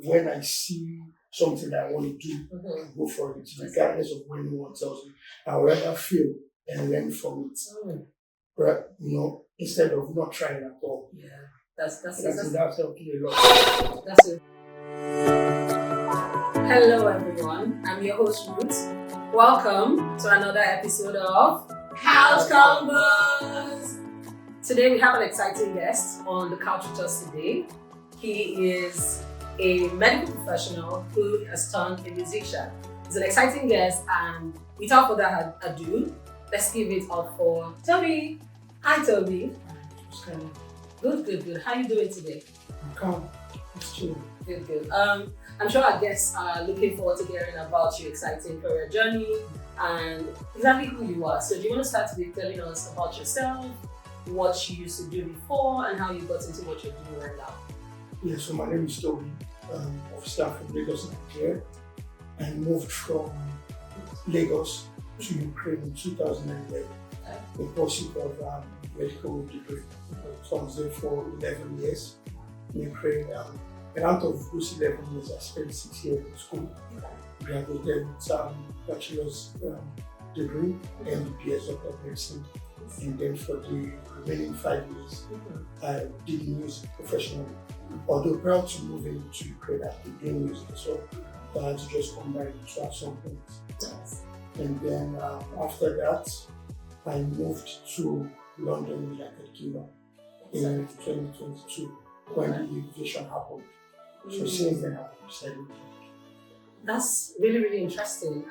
when I see something that I want to do, I go for it, regardless of when anyone tells me. I would rather fail and learn from it, but instead of not trying at all. Yeah, that's helped me a lot. That's it. Hello everyone, I'm your host Ruth. Welcome to another episode of Couch Convos. Today we have an exciting guest on the couch with us today. He is a medical professional who has turned a musician. He's an exciting guest, and without further ado, let's give it up for Tobi. Hi Tobi. Good. How are you doing today? I'm calm. It's chill. Good. I'm sure our guests are looking forward to hearing about your exciting career journey and exactly who you are. So do you want to start with telling us about yourself, what you used to do before, and how you got into what you're doing right now? Yeah, so my name is Tobi. Obviously I'm from Lagos, Nigeria. I moved from Lagos to Ukraine in 2011 in pursuit of medical degree. So I was there for 11 years in Ukraine. And out of those 11 years, I spent 6 years in school. Graduated with bachelor's degree, MBBS of medicine. And then for the remaining 5 years, I did music professionally. Although prior to moving to Ukraine, I've been doing music as well. I had to just combine the two at some point. And then after that, I moved to London, United Kingdom in 2022 when the invasion happened. So since then, I've decided. That's really interesting.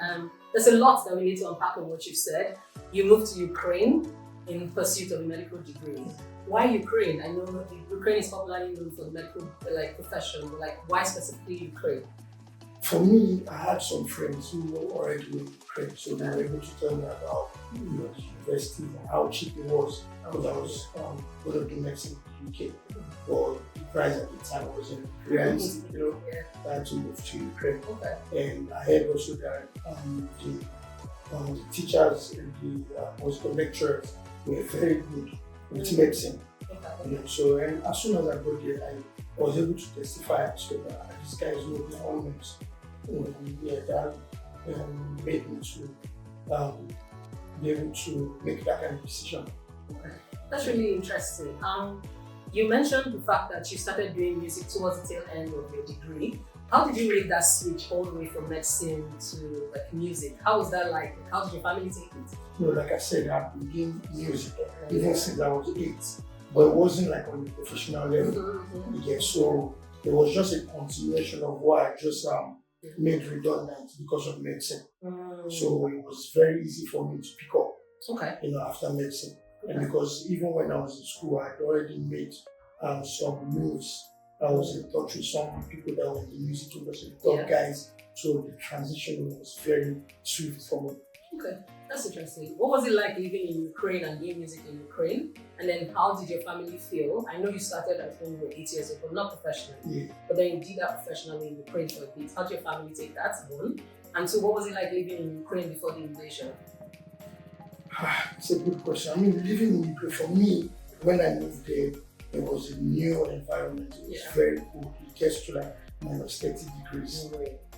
There's a lot that we need to unpack on what you said. You moved to Ukraine in pursuit of a medical degree. Why Ukraine? I know Ukraine is popularly known for the medical profession, but why specifically Ukraine? For me, I had some friends who were already in Ukraine, so they were able to tell me about the university and how cheap it was, because I was going to do medicine in the UK. But the price at the time wasn't realistic, I had to move to Ukraine. And I heard also that the teachers and the lecturers were very good with medicine. So and as soon as I got there, I was able to testify so that these guys know their own names. That made me to be able to make that kind of decision. That's really interesting. You mentioned the fact that you started doing music towards the tail end of your degree. How did you make that switch all the way from medicine to music? How was that like? How did your family take it? Like I said, I've been doing music even since I was 8, but it wasn't on the professional level. So it was just a continuation of what I just made redundant because of medicine. So it was very easy for me to pick up after medicine. And because even when I was in school, I had already made some moves. I was in touch with some people that were in the music industry, top guys. So the transition was very swift for me. Okay, that's interesting. What was it like living in Ukraine and doing music in Ukraine? And then how did your family feel? I know you started when you were 8 years old, but not professionally. But then you did that professionally in Ukraine for a bit. How did your family take that? One. And two, what was it like living in Ukraine before the invasion? It's a good question. I mean, living in Ukraine, for me, when I moved there, it was a new environment. It was very cool. It gets to minus 30 degrees.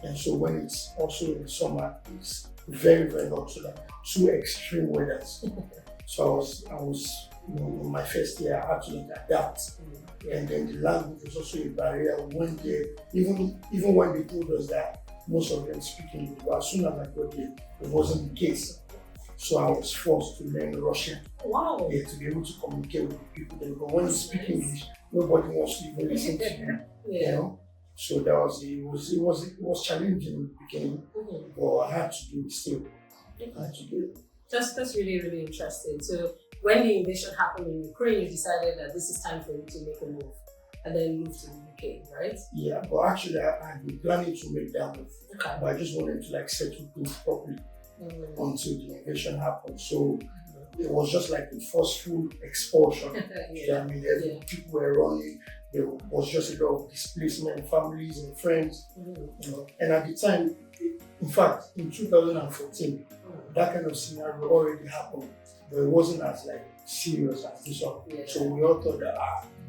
And so when it's also in summer, it's very hot. So two extreme weathers. So I was in my first year, I had to adapt. And then the language was also a barrier. One day, even when they told us that most of them speak English, but as soon as I got there, it wasn't the case. So I was forced to learn Russian. Wow. To be able to communicate with the people there. But when you speak English, nobody wants to even listen to you. So it was challenging in the beginning, but I had to do it still. I had to do it. That's really interesting. So when the invasion happened in Ukraine, you decided that this is time for you to make a move and then move to the UK, right? Yeah, but actually I've been planning to make that move. But I just wanted to settle things properly until the invasion happened. So it was just like a forceful expulsion. I mean, people were running. There was just a lot of displacement, families and friends. And at the time, in fact, in 2014, that kind of scenario already happened, but it wasn't as serious as this one. So we all thought that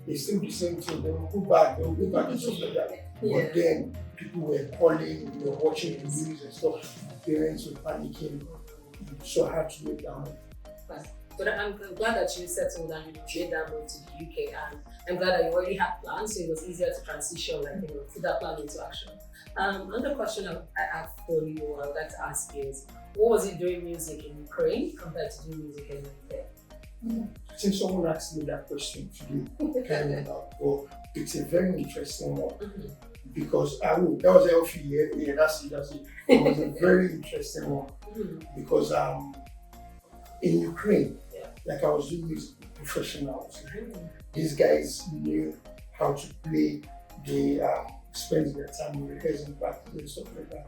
they still the same thing. They will go back and stuff like that. But then people were calling, we were watching the news and stuff. Parents were panicking, so I had to make that move. But I'm glad that you settled and you made that move to the UK, and I'm glad that you already had plans, so it was easier to transition, put that plan into action. Another question I have for you, or I would like to ask is, what was it doing music in Ukraine compared to doing music in the UK? I think someone asked me that question today, kind of but it's a very interesting one. Because that was healthy, yeah, that's it. It was a very interesting one because in Ukraine, like I was doing music with professionals. These guys knew how to play. They spend their time rehearsing, practicing, and stuff like that.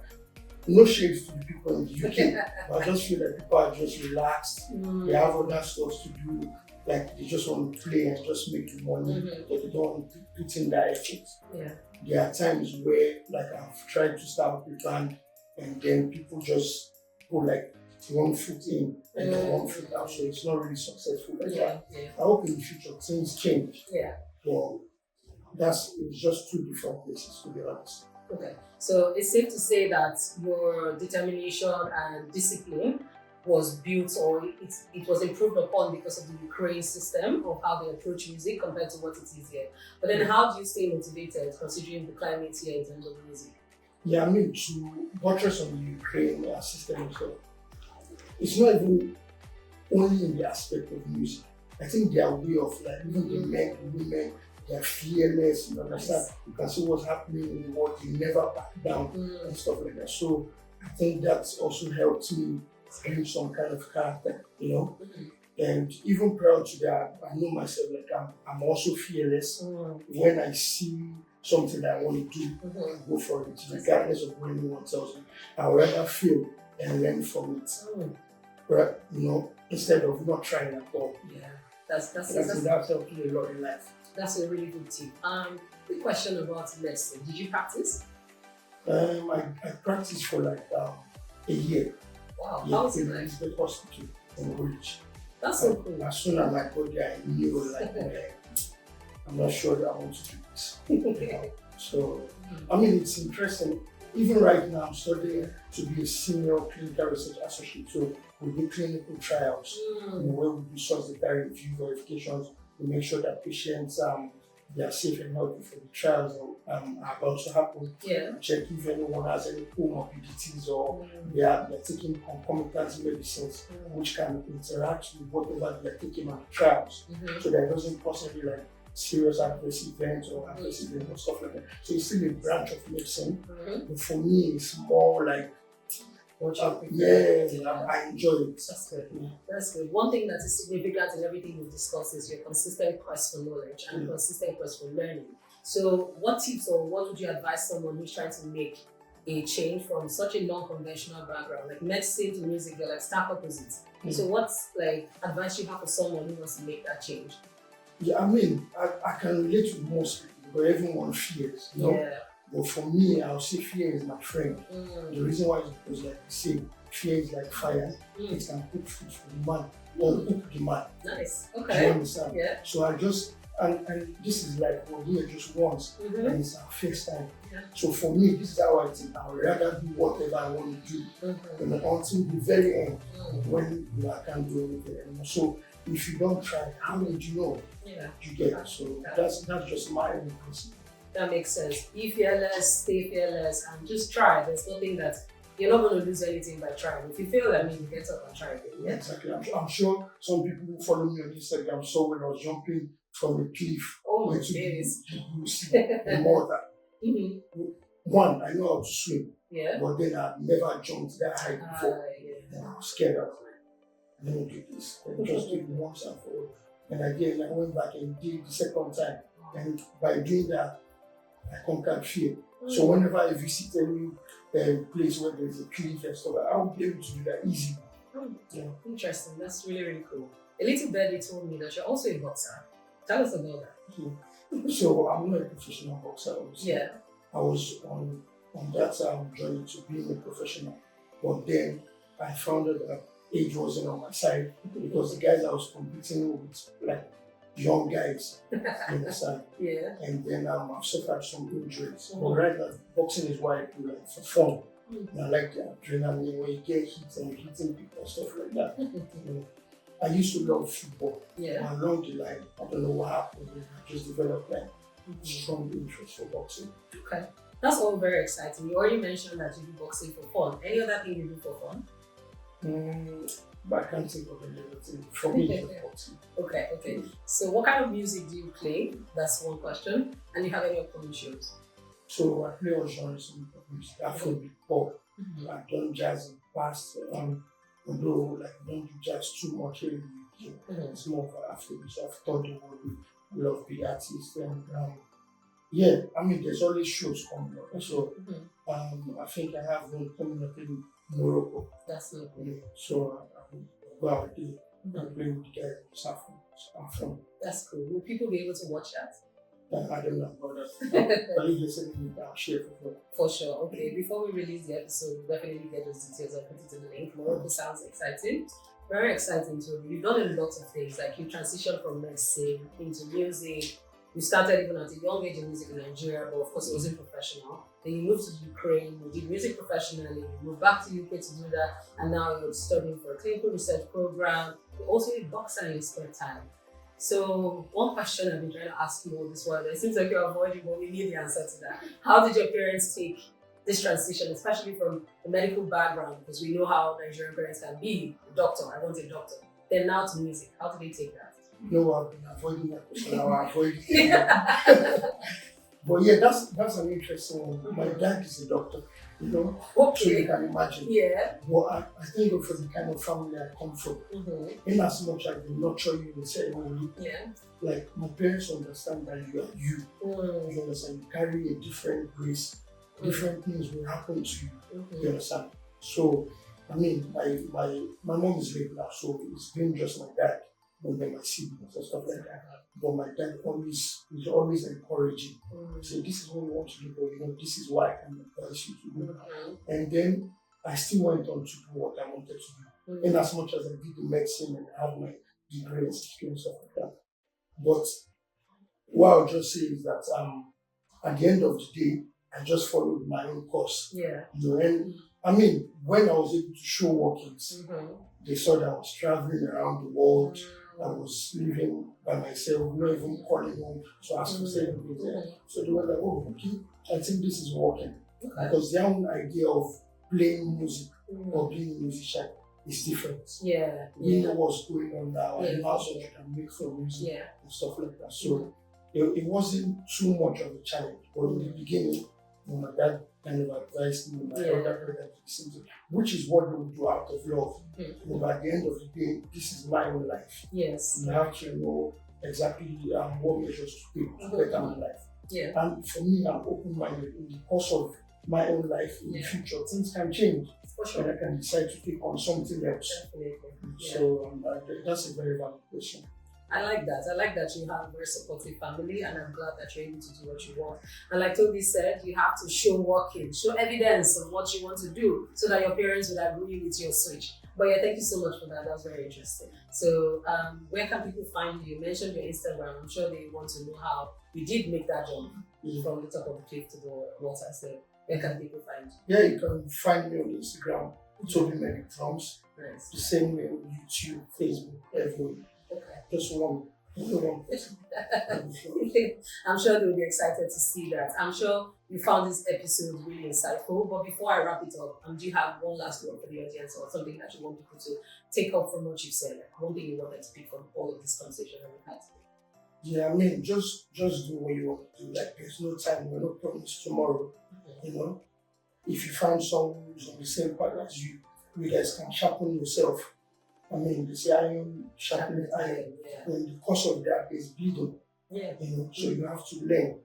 No shades to the people in the UK, but I just feel that people are just relaxed. They have other stuff to do. Like they just want to play and just make the money, but they don't want to put in that effort. There are times where, like, I've tried to start with a band, and then people just go like 1 foot in and then 1 foot out, so it's not really successful. I hope in the future things change. But it's just two different places, to be honest. Okay, so it's safe to say that your determination and discipline was built, or it was improved upon because of the Ukraine system of how they approach music compared to what it is here. But then how do you stay motivated considering the climate here in terms of music? Yeah, I mean, to buttress on the Ukraine system, so it's not even only in the aspect of music. I think their way of life, even the men, the women, they're fearless, you understand? You can see what's happening in the world, they never back down and stuff like that. So I think that's also helped me build some kind of character, And even prior to that, I know myself, like I'm also fearless. When I see something that I want to do, I go for it, regardless of what anyone tells me. I'd rather fail and learn from it. But instead of not trying at all. Yeah, that's helped me a lot in life. That's a really good tip. Quick question about medicine. Did you practice? I practiced for like a year. Wow, how was it like? The hospital in Woolwich. That's so cool. As soon as I got there, I knew I'm not sure that I want to do this. So, I mean, it's interesting. Even right now, I'm studying to be a senior clinical research associate. So we do clinical trials, where we do sanitary review verifications. We make sure that patients they are safe and healthy for the trials that are about to happen. Check if anyone has any comorbidities or they're taking concomitant medicines which can interact with whatever they're taking on the trials. So that it doesn't cause any serious adverse events or adverse events or stuff like that. So it's still a branch of medicine. But for me, it's more like I enjoy it. That's good. That's good. One thing that is significant in everything we've discussed is your consistent quest for knowledge and consistent quest for learning. So what tips or what would you advise someone who's trying to make a change from such a non-conventional background, like medicine to music, they're like stark opposites. So what's advice you have for someone who wants to make that change? Yeah, I mean, I can relate to most people because everyone fears, But for me, I'll say fear is my friend. The reason why is because, like you say, fear is like fire. It can cook food for the man or cook the man. Nice. Do Okay. you understand? Yeah. So I just, and this is like we're here just once, and it's our first time. So for me, this is how I think. I would rather do whatever I want to do until the very end when I can't do anything anymore. So if you don't try, how would you know? You get it. So that's just my own principle. That makes sense. Be fearless, stay fearless, and just try. There's nothing that you're not going to lose anything by trying. If you fail, you get up and try again. Yeah, exactly. I'm sure some people who follow me on Instagram saw when I was jumping from a cliff into the blue sea and more than. One, I know how to swim, but then I never jumped that high before. And I was scared. I was like, let me do this. And just do it once and for all. And again, I went back and did it the second time. And by doing that, I conquered fear. So whenever I visit any place where there's a cliff and stuff, I'll be able to do that easy. Interesting. That's really, really cool. A little birdie told me that you're also a boxer. Tell us about that. So I'm not a professional boxer, obviously. I was on that journey to being a professional. But then I found that age wasn't on my side because the guys I was competing with, young guys, you understand? Yeah. And then I've suffered some injuries. But right now, boxing is what I do, like, for fun. And I like the adrenaline when you get hit and hitting people and stuff like that. You know, I used to love football. Yeah. And along the line, I don't know what happened. I just developed like strong interest for boxing. Okay. That's all very exciting. You already mentioned that you do boxing for fun. Any other thing you do for fun? But I can't think of any other thing. For me, it's just boxing. Okay. So what kind of music do you play? That's one question. And do you have any upcoming shows? So I play all genres of music. Afrobeat, pop. I've done jazz in the past. Although like I don't do jazz too much here in the UK. It's more of an Afrobeat. So I've taught the world with a lot of the artists. And yeah, I mean, there's always shows coming up. So I think I have one coming up in Morocco. That's so cool. So I will go out there and play with the guys in Saffron. That's cool. Will people be able to watch that? I don't know about that. But if you send me, I'll share for sure. For sure. Okay, before we release the episode, we'll definitely get those details and put it in the link. Morocco sounds exciting. Very exciting too. You've done a lot of things, like you transitioned from medicine into music. You started even at a young age in music in Nigeria, but of course it wasn't professional. Then you moved to Ukraine, you did music professionally, you moved back to UK to do that, and now you're studying for a clinical research program. You also did boxing in your spare time. So one question I've been trying to ask you all this while, it seems like you're avoiding, but we need the answer to that. How did your parents take this transition, especially from the medical background, because we know how Nigerian parents can be, a doctor, I want a doctor, then now to music, how did they take that? No, I've been avoiding that question. I'll avoid it. But yeah, that's an interesting one. My dad is a doctor, you know, so you can imagine. Yeah. Well, I think of the kind of family I come from. In as much as they nurture you in a certain way, like my parents understand that you are you. You understand? You carry a different grace. Different things will happen to you. You understand? So, I mean, my mom is regular, so it's been just my dad. And then my siblings and stuff like that. But my dad is always encouraging. Say, this is what you want to do, but you know, this is what I can advise you to do. And then I still went on to do what I wanted to do. In as much as I did the medicine and I have my degree and certificate and stuff like that. But what I'll just say is that at the end of the day, I just followed my own course. Yeah. You know, and I mean, when I was able to show workings, they saw that I was traveling around the world. I was living by myself, not even calling home, so I asked for savings there. So they were like, oh, okay, I think this is working. Because their own idea of playing music or being a musician is different. Yeah. We know what's going on now and how much you can make from music and stuff like that. So it wasn't too much of a challenge. But in the beginning, my dad kind of advised me, my elder brother, which is what they would do out of love. But at the end of the day, this is my own life. Yes. You have to know exactly what measures to take to better my life. Yeah. And for me, I'm open-minded. In the course of my own life in the future, things can change. For sure. And I can decide to take on something else. Definitely. So that's a very valid question. I like that. I like that you have a very supportive family, and I'm glad that you're able to do what you want. And like Tobi said, you have to show working, show evidence of what you want to do so that your parents would agree with your switch. But yeah, thank you so much for that. That was very interesting. So where can people find you? You mentioned your Instagram. I'm sure they want to know how you did make that jump from the top of the cliff to the water. So where can people find you? Yeah, you can find me on Instagram, TobiMedicDrums. Nice. The same way on YouTube, Facebook, everywhere. Okay. Just one. I'm sure they'll be excited to see that. I'm sure you found this episode really insightful. But before I wrap it up, do you have one last word for the audience or something that you want people to take up from what you've said? Like one thing you wanted to pick from all of this conversation that we've had today? Yeah, I mean, just do what you want to do. Like, there's no time, we're not promised tomorrow. You know, if you find someone who's on the same path as you guys can sharpen yourself. I mean, they say iron sharpening iron. In the course of that, there's bleeding. You know, so you have to learn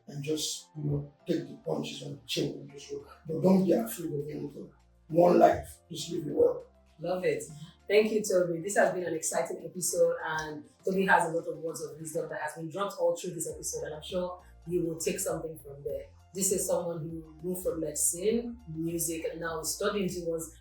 and just, you know, take the punches on the chin and just go. But don't be afraid of anything. One life, just live it well. Love it. Thank you, Tobi. This has been an exciting episode, and Tobi has a lot of words of wisdom that has been dropped all through this episode, and I'm sure you will take something from there. This is someone who moved from medicine, music, and now is studying towards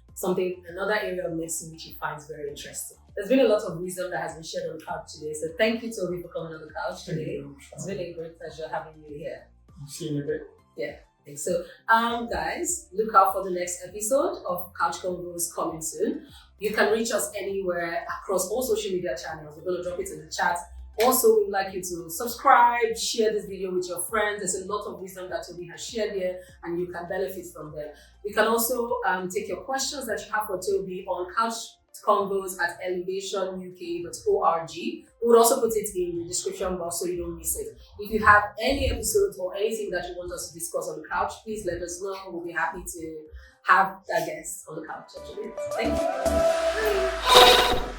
another area of medicine which he finds very interesting. There's been a lot of wisdom that has been shared on the couch today. So thank you, Tobi, for coming on the couch Thank today. you. It's been a great pleasure having you here. See you in a bit. Yeah. So, guys, look out for the next episode of Couch Convos coming soon. You can reach us anywhere across all social media channels. We're going to drop it in the chat. Also, we'd like you to subscribe, share this video with your friends. There's a lot of wisdom that Tobi has shared here, and you can benefit from them. You can also take your questions that you have for Tobi on couchconvos@elevationuk.org. We would also put it in the description box so you don't miss it. If you have any episodes or anything that you want us to discuss on the couch, please let us know. We'll be happy to have that guest on the couch actually. Thank you.